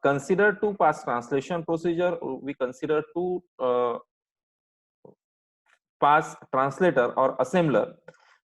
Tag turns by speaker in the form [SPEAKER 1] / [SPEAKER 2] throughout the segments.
[SPEAKER 1] consider to pass translation procedure. We consider to pass translator or assembler.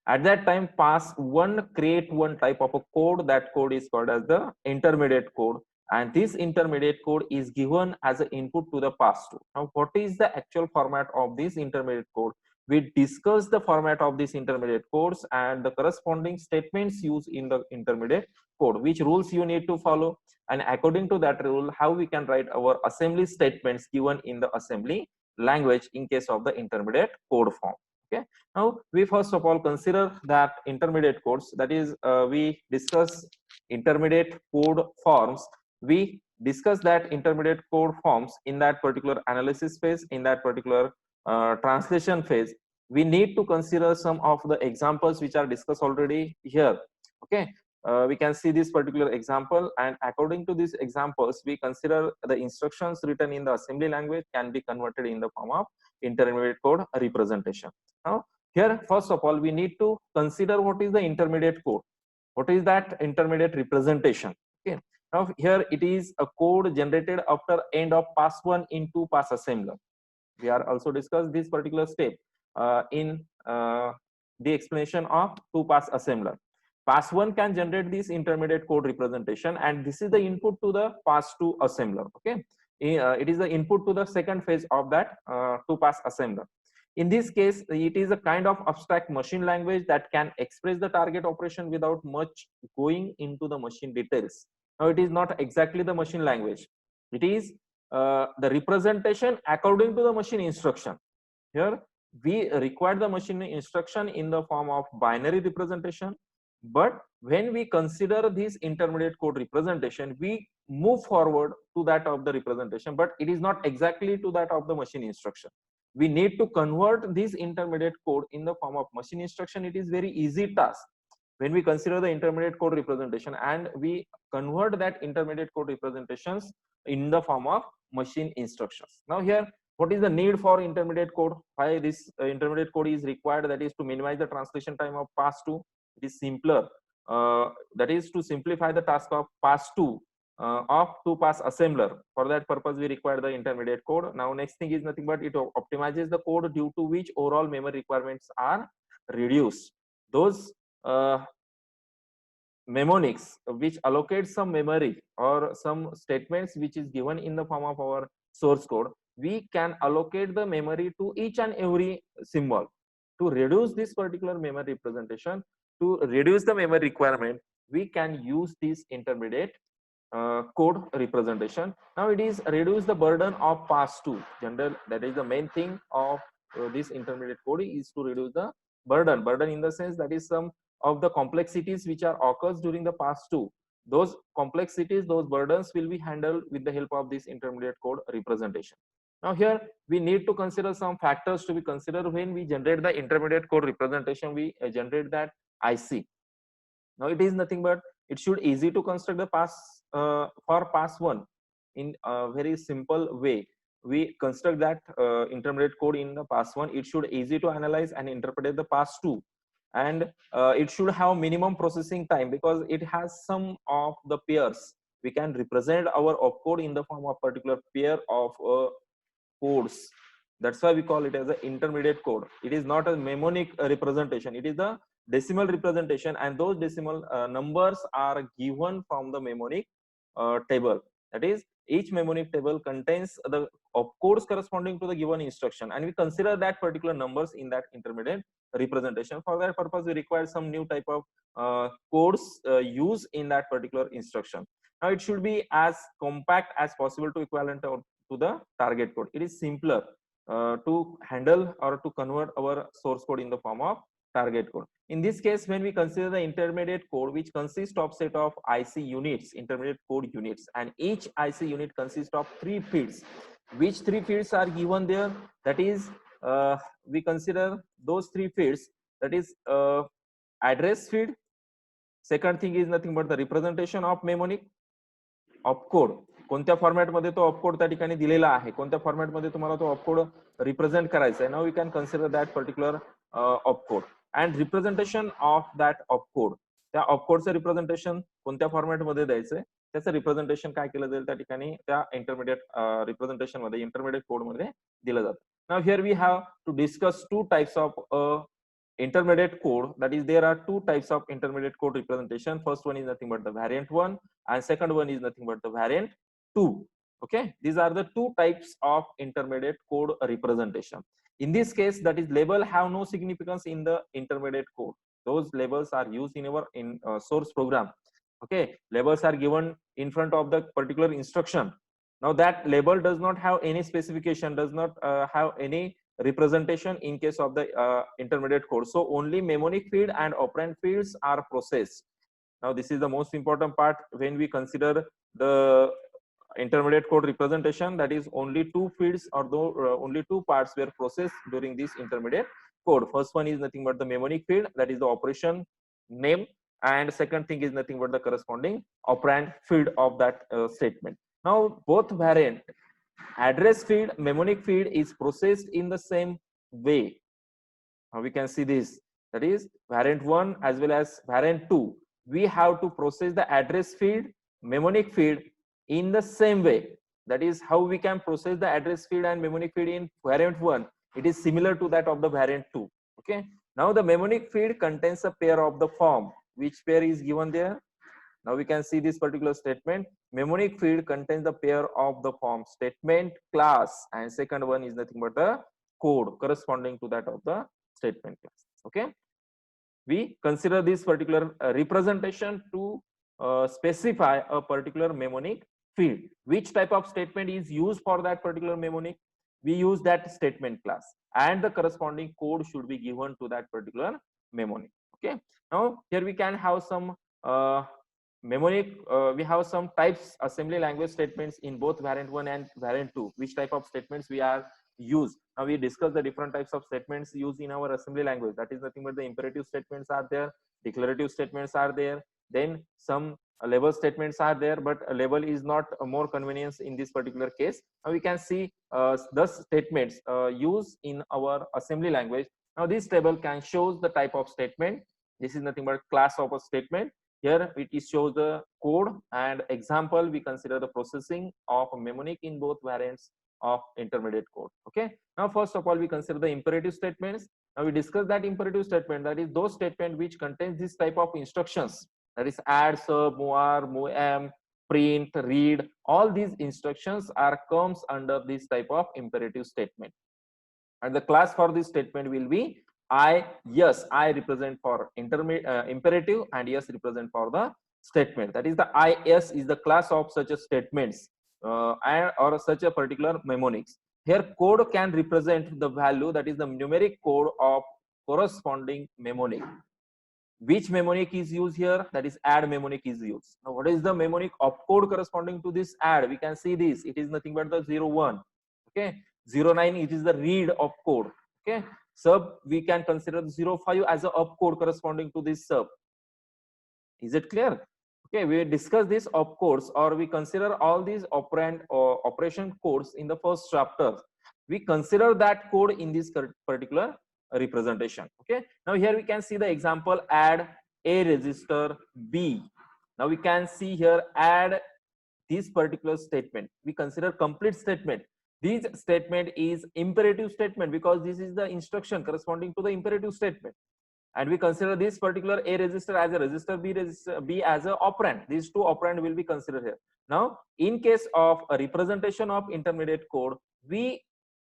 [SPEAKER 1] At that time, pass one, create one type of a code. That code is called as the intermediate code, and this intermediate code is given as an input to the pass2. Now, what is the actual format of this intermediate code? We discuss the format of this intermediate codes and the corresponding statements used in the intermediate code, which rules you need to follow, and according to that rule, how we can write our assembly statements given in the assembly language in case of the intermediate code form. Okay, now we first of all consider that intermediate codes, that is we discuss intermediate code forms. We discuss that intermediate code forms in that particular analysis phase, in that particular translation phase. We need to consider some of the examples which are discussed already here. Okay, we can see this particular example, and according to these examples, we consider the instructions written in the assembly language can be converted in the form of intermediate code representation. Now, here, first of all, we need to consider what is the intermediate code. What is that intermediate representation? Okay. Now, here it is a code generated after end of pass1 into pass assembler. We are also discussed this particular step in the explanation of two pass assembler. Pass1 can generate this intermediate code representation, and this is the input to the pass2 assembler. Okay, it is the input to the second phase of that two pass assembler. In this case, it is a kind of abstract machine language that can express the target operation without much going into the machine details. Now, it is not exactly the machine language. It is the representation according to the machine instruction. Here, we require the machine instruction in the form of binary representation. But when we consider this intermediate code representation, we move forward to that of the representation, but it is not exactly to that of the machine instruction. We need to convert this intermediate code in the form of machine instruction. It is very easy task when we consider the intermediate code representation, and we convert that intermediate code representations in the form of machine instructions. Now, here, what is the need for intermediate code? Why this intermediate code is required? That is to minimize the translation time of pass2. It is simpler. That is to simplify the task of pass2 of two pass assembler. For that purpose, we require the intermediate code. Now, next thing is nothing but it optimizes the code due to which overall memory requirements are reduced. Those mnemonics which allocate some memory or some statements which is given in the form of our source code, we can allocate the memory to each and every symbol. To reduce this particular memory representation, to reduce the memory requirement, we can use this intermediate code representation. Now, it is reduce the burden of pass2. General, that is the main thing of this intermediate code, is to reduce the burden. Burden in the sense that is some of the complexities which are occurs during the pass2. Those complexities, those burdens will be handled with the help of this intermediate code representation. Now, here we need to consider some factors to be considered when we generate the intermediate code representation. We generate that IC. Now, it is nothing but it should easy to construct the pass for pass1 in a very simple way. We construct that intermediate code in the pass1. It should easy to analyze and interpret the pass2, and it should have minimum processing time because it has some of the pairs. We can represent our opcode in the form of particular pair of codes. That's why we call it as an intermediate code. It is not a mnemonic representation. It is the decimal representation, and those decimal numbers are given from the mnemonic table. That is, each mnemonic table contains the opcodes corresponding to the given instruction, and we consider that particular numbers in that intermediate representation. For that purpose, we require some new type of codes used in that particular instruction. Now, it should be as compact as possible to equivalent to the target code. It is simpler to handle or to convert our source code in the form of target code. In this case, when we consider the intermediate code, which consists of set of IC units, intermediate code units, and each IC unit consists of 3 fields. Which 3 fields are given there? That is, we consider those 3 fields. That is address field. Second thing is nothing but the representation of mnemonic. Opcode कोणत्या फॉर्मॅटमध्ये तो opcode त्या ठिकाणी दिलेला आहे, कोणत्या फॉर्मॅटमध्ये तुम्हाला तो opcode represent करायचा आहे. Now we can consider that particular opcode and representation of that opcode. त्या ऑपकोडचं रिप्रेझेंटेशन कोणत्या फॉर्मॅटमध्ये द्यायचंय त्याचं रिप्रेझेंटेशन काय केलं जाईल त्या ठिकाणी त्या इंटरमिडिएट रिप्रेझेंटेशन मध्ये इंटरमिडिएट कोड मध्ये दिलं जातं. Now here we have to discuss two types of intermediate code. That is, there are two types of intermediate code representation. First one is nothing but the variant 1, and second one is nothing but the variant 2. Okay, these are the two types of intermediate code representation. In this case, that is, label have no significance in the intermediate code. Those labels are used in our source program. Okay, labels are given in front of the particular instruction. Now that label does not have any specification, does not have any representation in case of the intermediate code. So only mnemonic field and operand fields are processed. Now this is the most important part when we consider the intermediate code representation. That is, only two fields or only two parts were processed during this intermediate code. First one is nothing but the mnemonic field, that is the operation name, and second thing is nothing but the corresponding operand field of that statement. Now both variant address field, mnemonic field is processed in the same way. Now we can see this, that is variant 1 as well as variant 2. We have to process the address field, mnemonic field in the same way. That is how we can process the address field and mnemonic field in variant 1. It is similar to that of the variant 2. Okay. Now the mnemonic field contains a pair of the form. Which pair is given there? Now we can see this particular statement. Mnemonic field contains the pair of the form statement class, and second one is nothing but the code corresponding to that of the statement class. Okay, we consider this particular representation to specify a particular mnemonic field. Which type of statement is used for that particular mnemonic? We use that statement class, and the corresponding code should be given to that particular mnemonic. Okay, now here we can have some mnemonic. We have some types assembly language statements in both variant 1 and variant 2. Which type of statements we are used? Now we discuss the different types of statements used in our assembly language. That is nothing but the imperative statements are there, declarative statements are there, then some label statements are there, but a label is not more convenience in this particular case. Now we can see the statements used in our assembly language. Now this table can show the type of statement. This is nothing but class of a statement. Here it shows the code, and example we consider the processing of a mnemonic in both variants of intermediate code. Okay, now first of all we consider the imperative statements. Now we discuss that imperative statement, that is those statement which contains this type of instructions, that is add, sub, move, move, print, read. All these instructions are comes under this type of imperative statement, and the class for this statement will be I. Yes, I represent for imperative, and yes represent for the statement. That is, the IS is the class of such a statements and or such a particular mnemonics. Here code can represent the value, that is the numeric code of corresponding mnemonic. Which mnemonic is used here? That is add mnemonic is used. Now what is the mnemonic opcode corresponding to this add? We can see this, it is nothing but the 01. Okay, 09 it is the read opcode. Okay, sub we can consider 05 as a opcode corresponding to this sub. Is it clear? Okay, we discuss this opcodes, or we consider all these operand or operation codes in the first chapter. We consider that code in this particular representation. Okay, now here we can see the example add A register B. Now we can see here add this particular statement. We consider complete statement. This statement is imperative statement because this is the instruction corresponding to the imperative statement, and we consider this particular A register as a register, B as a operand. These two operand will be considered here. Now in case of a representation of intermediate code, we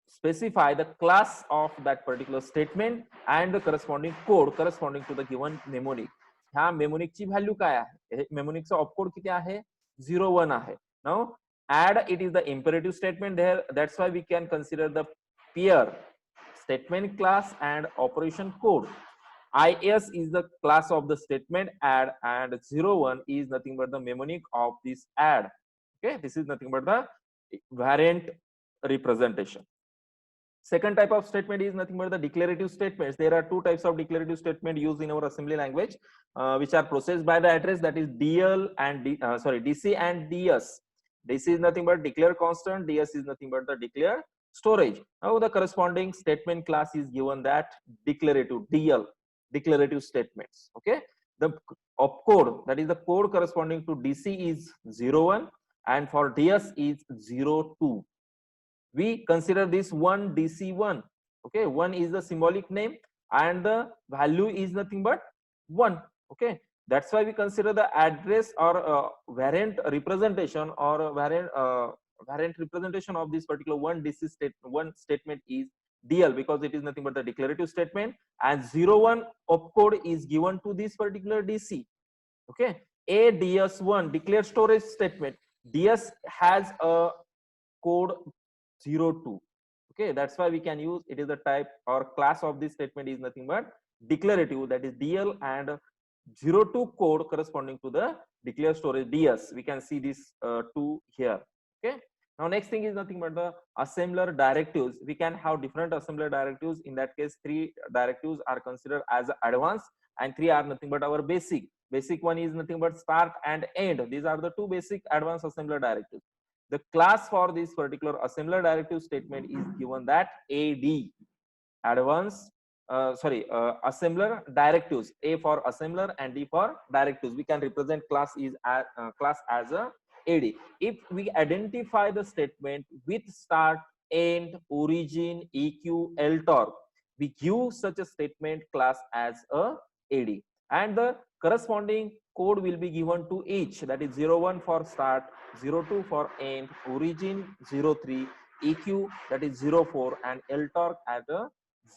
[SPEAKER 1] specify the class of that particular statement and the corresponding code corresponding to the given mnemonic. ह्या mnemonic ची value काय आहे? mnemonic चा opcode किती आहे? 01 आहे. Now add, it is the imperative statement there, that's why we can consider the pair statement class and operation code. IS is the class of the statement add, and 01 is nothing but the mnemonic of this add. Okay, this is nothing but the variant representation. Second type of statement is nothing but the declarative statements. There are two types of declarative statement used in our assembly language, which are processed by the address, that is DL and DC and DS. DC is nothing but declare constant, DS is nothing but the declare storage. Now the corresponding statement class is given that declarative DL, declarative statements. Okay, the opcode, that is the code corresponding to DC, is 01, and for DS is 02. We consider this 1 DC1. Okay, 1 is the symbolic name and the value is nothing but 1. Okay, that's why we consider the address or variant representation or variant representation of this particular 1 DC statement is DL, because it is nothing but the declarative statement, and 01 opcode is given to this particular DC. Okay, a DS1 declare storage statement. DS has a code 02. Okay, that's why we can use it is the type or class of this statement is nothing but declarative, that is DL, and 02 code corresponding to the declare storage DS. We can see this two here. Okay, now next thing is nothing but the assembler directives. We can have different assembler directives. In that case, 3 directives are considered as advanced and 3 are nothing but our basic. Basic one is nothing but start and end. These are the 2 basic advanced assembler directives. The class for this particular assembler directive statement is given that AD, advanced assembler directives. A for assembler and D for directives. We can represent class as a AD. If we identify the statement with start, end, origin, EQ, LTOR, we give such a statement class as a AD, and the corresponding code will be given to each, that is 01 for start, 02 for end, origin 03, EQ that is 04, and LTOR at a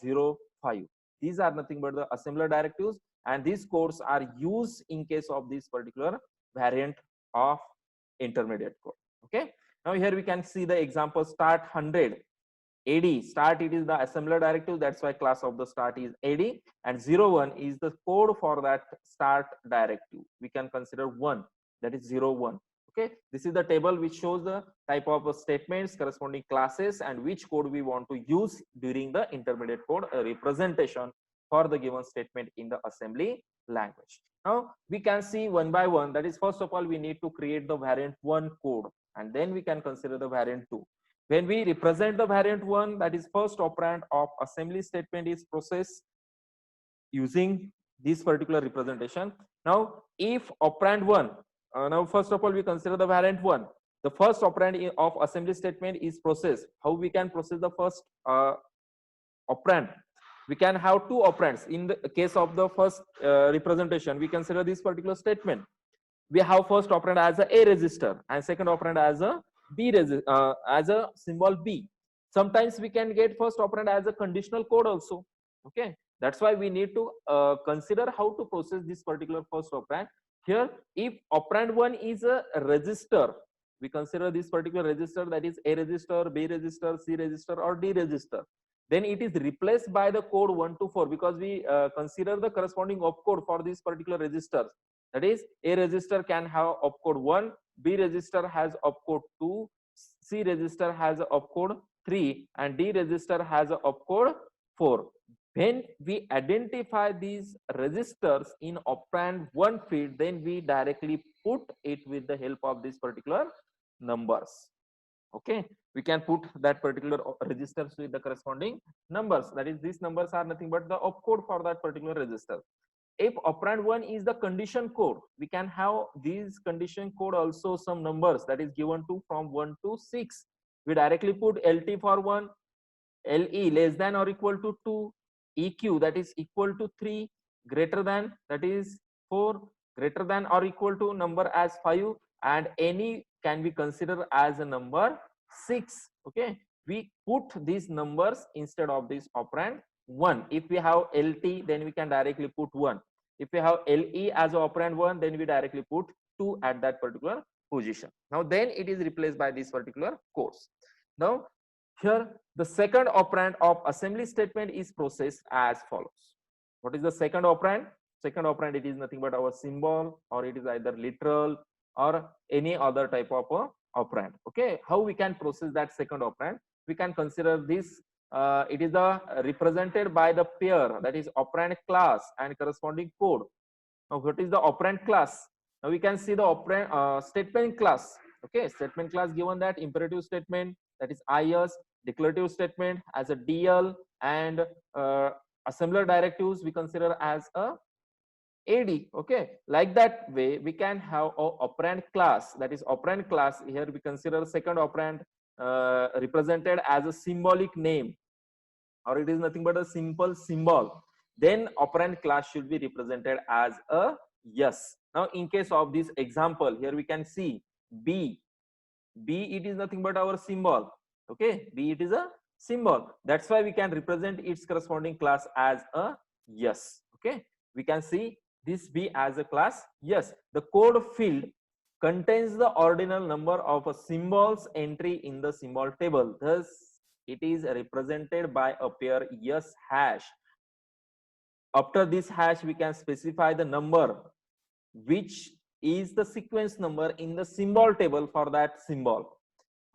[SPEAKER 1] 05. These are nothing but the assembler directives, and these codes are used in case of this particular variant of intermediate code. Okay, now here we can see the example start 100. AD start, it is the assembler directive, that's why class of the start is AD, and 01 is the code for that start directive. We can consider 1, that is 01. Okay, this is the table which shows the type of statements, corresponding classes, and which code we want to use during the intermediate code representation for the given statement in the assembly language. Now we can see one by one. That is, first of all, we need to create the variant 1 code, and then we can consider the variant 2. When we represent the variant 1, that is first operand of assembly statement is processed using this particular representation. Now if operand 1, now first of all we consider the variant 1, the first operand of assembly statement is processed. How we can process the first operand? We can have 2 operands. In the case of the first representation, we consider this particular statement. We have first operand as a register and second operand as a B as a symbol B. Sometimes we can get first operand as a conditional code also. Okay, that's why we need to consider how to process this particular first operand. Here, if operand 1 is a register, we consider this particular register, that is A register, B register, C register, or D register. Then it is replaced by the code 1 to 4, because we consider the corresponding opcode for this particular register. That is, A register can have opcode 1, B register has opcode 2, C register has opcode 3, and D register has opcode 4. When we identify these registers in operand 1 field, then we directly put it with the help of this particular numbers. Okay, we can put that particular registers with the corresponding numbers. That is, these numbers are nothing but the opcode for that particular register. If operand 1 is the condition code, we can have these condition code also some numbers, that is given to from 1 to 6. We directly put LT for 1, LE less than or equal to 2, EQ that is equal to 3, greater than that is 4, greater than or equal to number as 5, and any can be considered as a number 6. Okay, we put these numbers instead of this operand 1. If we have LT, then we can directly put 1. If we have LE as operand 1, then we directly put 2 at that particular position. Now then it is replaced by this particular codes. Now here the second operand of assembly statement is processed as follows. What is the second operand? Second operand, it is nothing but our symbol, or it is either literal or any other type of operand. Okay, how we can process that second operand? We can consider this. It is represented by the pair, that is operand class and corresponding code. Now what is the operand class? Now we can see the operand statement class. Okay, statement class given that imperative statement, that is IS, declarative statement as a DL, and assembler directives we consider as a AD. Okay, like that way we can have a operand class. That is operand class. Here we consider second operand represented as a symbolic name, or it is nothing but a simple symbol. Then operand class should be represented as a yes. Now in case of this example, here we can see B. It is nothing but our symbol. Okay, B, it is a symbol. That's why we can represent its corresponding class as a yes. Okay, we can see this B as a class yes. The code field contains the ordinal number of a symbols entry in the symbol table. Thus, it is represented by a pair yes hash. After this hash, we can specify the number which is the sequence number in the symbol table for that symbol.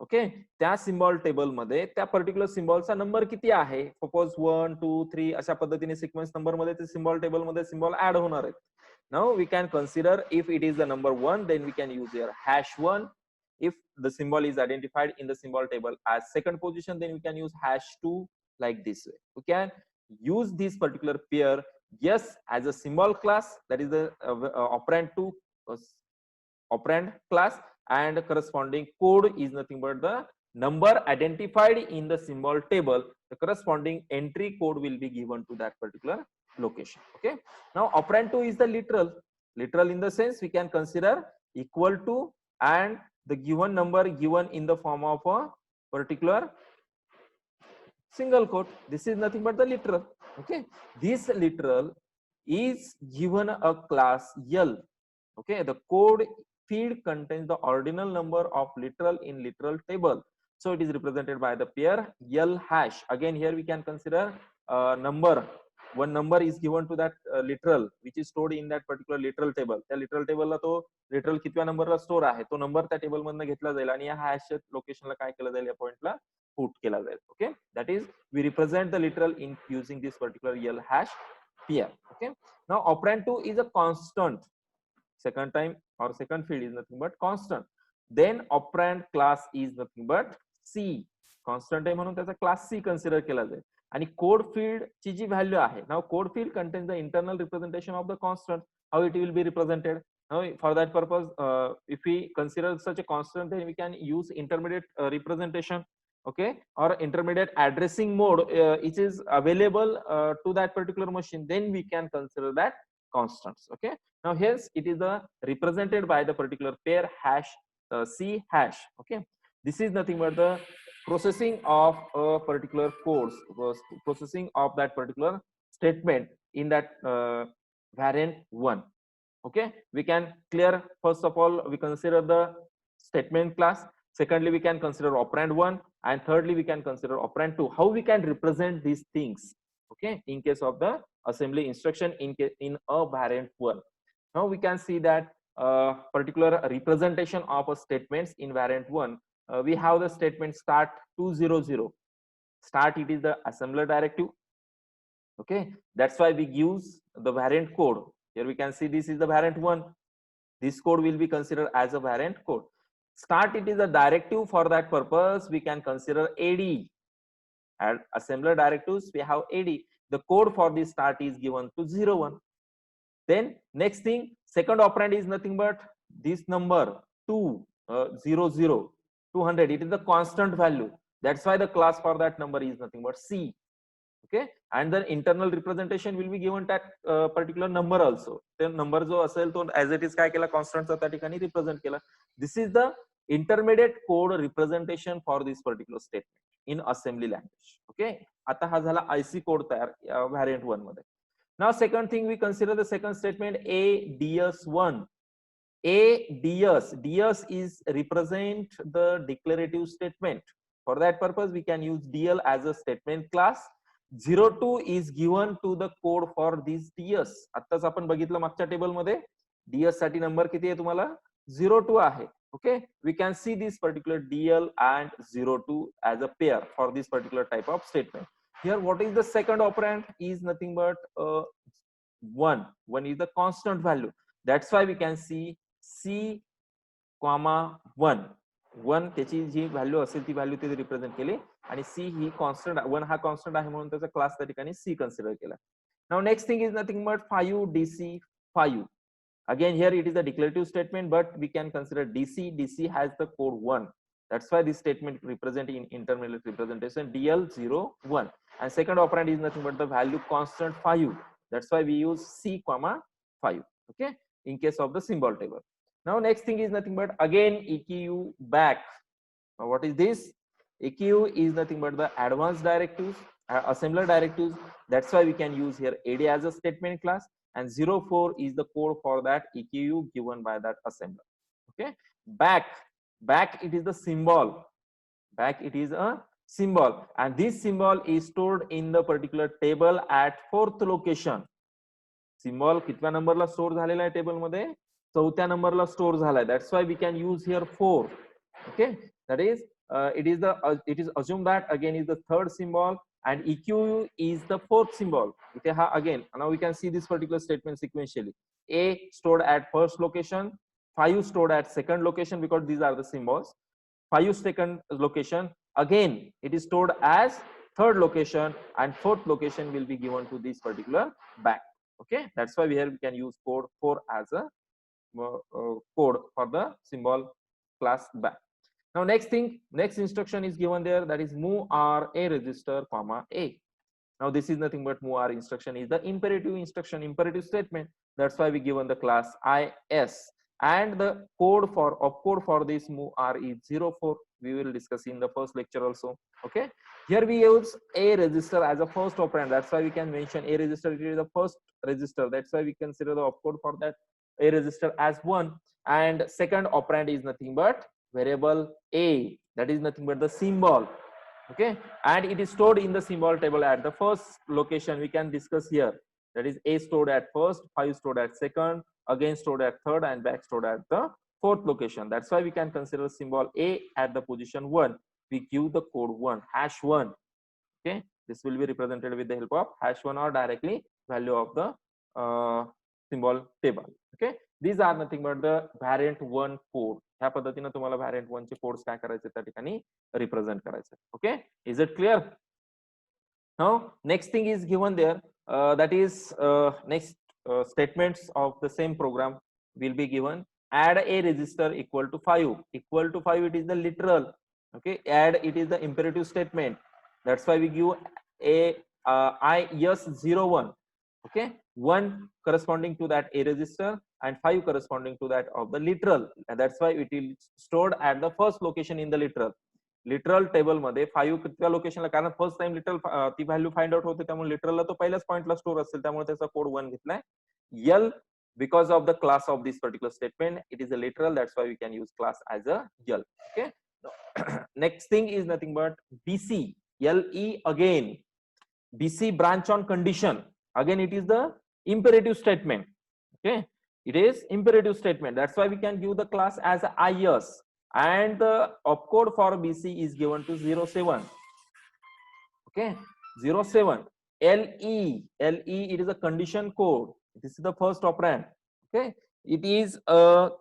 [SPEAKER 1] Okay, त्या symbol table मध्ये त्या particular सिम्बॉलचा number किती आहे. Suppose 1 2 3 अशा पद्धतीने sequence number मध्ये ते symbol table मध्ये सिम्बॉल ऍड होणार आहेत. Now we can consider if it is the number 1, then we can use here #1. if the symbol is identified in the symbol table as second position, then we can use #2 like this way. We can use this particular pair yes as a symbol class, that is the operand 2 operand class, and corresponding code is nothing but the number identified in the symbol table. The corresponding entry code will be given to that particular location. Okay, now operand 2 is the literal in the sense we can consider equal to and the given number given in the form of a particular single quote. This is nothing but the literal. Okay, this literal is given a class L. Okay, the code field contains the ordinal number of literal in literal table, so it is represented by the pair L hash. Again, here we can consider number. One number is given to that literal which is stored in that particular literal table. त्या literal table ला तो literal कितव्या number ला store आहे तो number त्या table मधनं घेतला जाईल आणि या hash location ला काय केलं जाईल, या point ला put केला जाईल. Okay, that is we represent the literal in using this particular L hash pair. Okay, now operand 2 is a constant. Second time or second field is nothing but constant. Then operand class is nothing but C. Constant आहे म्हणून त्याचा class C consider केला जाईल. आणि code field ची जी value आहे, now code field contains the internal representation of the constant. How it will be represented? Now for that purpose, if we consider such a constant, then we can use intermediate representation. Okay, or intermediate addressing mode it is available to that particular machine, then we can consider that constants. Okay, now hence it is represented by the particular pair hash C hash. Okay, this is nothing but the processing of a particular course, processing of that particular statement in that variant 1. Okay, we can clear, first of all we consider the statement class, secondly we can consider operand 1, and thirdly we can consider operand 2. How we can represent these things, okay, in case of the assembly instruction in a variant 1. Now we can see that particular representation of a statements in variant 1. We have the statement start 200. Start, it is the assembler directive. Okay, that's why we use the variant code. Here we can see this is the variant 1. This code will be considered as a variant code. Start, it is a directive. For that purpose we can consider AD. And assembler directives we have AD. The code for this start is given to 01. Then next thing, second operand is nothing but this number 200. It is the constant value. That's why the class for that number is nothing but C. Okay, and the internal representation will be given that particular number also. The number जो असेल तो as it is काय केला, constant चा त्या ठिकाणी represent केला. This is the intermediate code representation for this particular statement in assembly language. Okay, आता हा झाला IC code तयार variant 1 मध्ये. Now second thing, we consider the second statement ADS1. DS is represent the declarative statement. For that purpose we can use DL as a statement class. 02 is given to the code for this DS. आत्ताच आपण बघितलं मागच्या table मध्ये DS साठी number किती आहे तुम्हाला, 02 आहे. Okay, we can see this particular DL and 02 as a pair for this particular type of statement. Here what is the second operand is nothing but 1. 1 is the constant value. That's why we can see C comma 1. 1 त्याची जी value असेल ती value तिथे represent केली आणि C ही constant, 1 हा constant आहे म्हणून त्याचा क्लास त्या ठिकाणी C कन्सिडर केला. Now next thing is nothing but 5 DC 5. Again, here it is a declarative statement, but we can consider DC. DC has the code 1. That's why this statement represent in intermediate representation DL01. And second operand is nothing but the value constant 5. That's why we use C comma 5. Okay, in case of the symbol table. Now next thing is nothing but again EQ back. Now what is this? EQ is nothing but the advanced directives, assembler directives. That's why we can use here AD as a statement class, and 04 is the code for that EQ given by that assembler. Okay, back it is the symbol. Back it is a symbol, and this symbol is stored in the particular table at 4th location. Symbol कितव्या नंबरला store झालेला आहे table मध्ये? 4थ्या नंबरला store झालाय. That's why we can use here 4. Okay, that is it is assumed that again is the 3rd symbol and EQ is the 4th symbol. Again, now we can see this particular statement sequentially. A stored at 1st location, 5 stored at 2nd location because these are the symbols. 5 2nd location, again it is stored as 3rd location, and 4th location will be given to this particular back. Okay, that's why here we can use code 4 as a code for the symbol class back. Now next instruction is given there, that is move R A register comma A. Now this is nothing but move R instruction is the imperative instruction, imperative statement. That's why we given the class IS, and the code for opcode for this move R is 04. We will discuss in the first lecture also. Okay, here we use A register as a first operand. That's why we can mention A register, it is the first register. That's why we consider the opcode for that A register as 1, and second operand is nothing but variable A, that is nothing but the symbol. Okay, and it is stored in the symbol table at the first location. We can discuss here, that is A stored at 1st, 5 stored at 2nd, again stored at 3rd, and back stored at the 4th location. That's why we can consider symbol A at the position 1. We give the code 1 #1. Okay, this will be represented with the help of #1 or directly value of the symbol table. Okay, these are nothing but the variant 1 code. ह्या पद्धतीने तुम्हाला variant 1 चे codes काय करायचे त्या ठिकाणी represent करायचे. Okay, is it clear? Now next thing is given there, that is next statements of the same program will be given. Add a register equal to 5. Equal to 5, it is the literal. Okay, add it is the imperative statement. That's why we give a IS01. Okay, 1 corresponding to that A register and 5 corresponding to that of the literal, and that's why it is stored at the first location in the literal table मध्ये 5 कितव्या लोकेशनला, कारण first time literal ती value find out होते, त्यामुळे लिटरलला तो पहिल्याच पॉइंटला स्टोर असेल, त्यामुळे त्याचा कोड 1 घेतलाय. L, because of the class of this particular statement, it is a literal. That's why we can use class as a L. Okay, next thing is nothing but BC. LE again, BC branch on condition. Again it is the imperative statement. Okay, it is imperative statement. That's why we can give the class as IS, and the opcode for BC is given to 07. Okay, 07. LE, it is a condition code. This is the first operand. Okay, it is a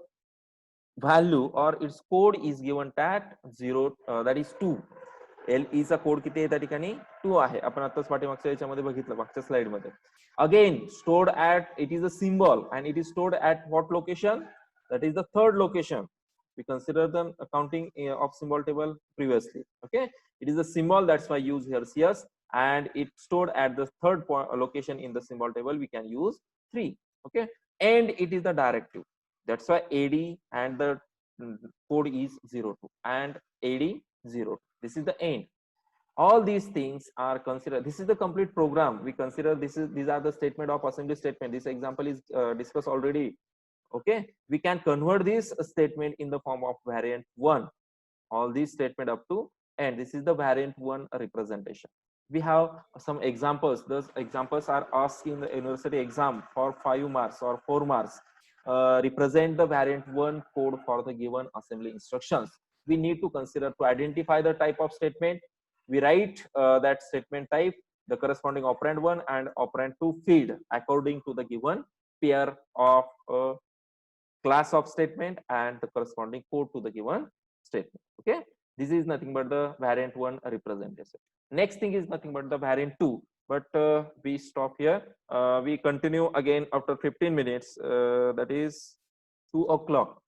[SPEAKER 1] value or its code is given at 0, that is 2. LE चा code किती आहे त्या ठिकाणी 2 आहे. आपण आताच पाठीमागच्या याच्यामध्ये बघितलं, मागच्या स्लाइड मध्ये. Again stored at, it is a symbol and it is stored at what location? That is the 3rd location. We consider the counting of symbol table previously. Okay, it is a symbol, that's why I use here CS, and it stored at the 3rd location in the symbol table. We can use 3. Okay, and it is the directive. That's why AD and the code is 02 and AD 0. This is the end. All these things are considered. This is the complete program. We consider these are the statement of assembly statement. This example is discussed already. Okay, we can convert this statement in the form of variant 1. All these statement up to end. This is the variant 1 representation. We have some examples. Those examples are asked in the university exam for 5 marks or 4 marks. Represent the variant 1 code for the given assembly instructions. We need to consider to identify the type of statement. We write that statement type, the corresponding operand 1 and operand 2 feed according to the given pair of class of statement and the corresponding code to the given statement. Okay, this is nothing but the variant 1 representation. Next thing is nothing but the variant 2. but we stop here. We continue again after 15 minutes, that is 2 o'clock.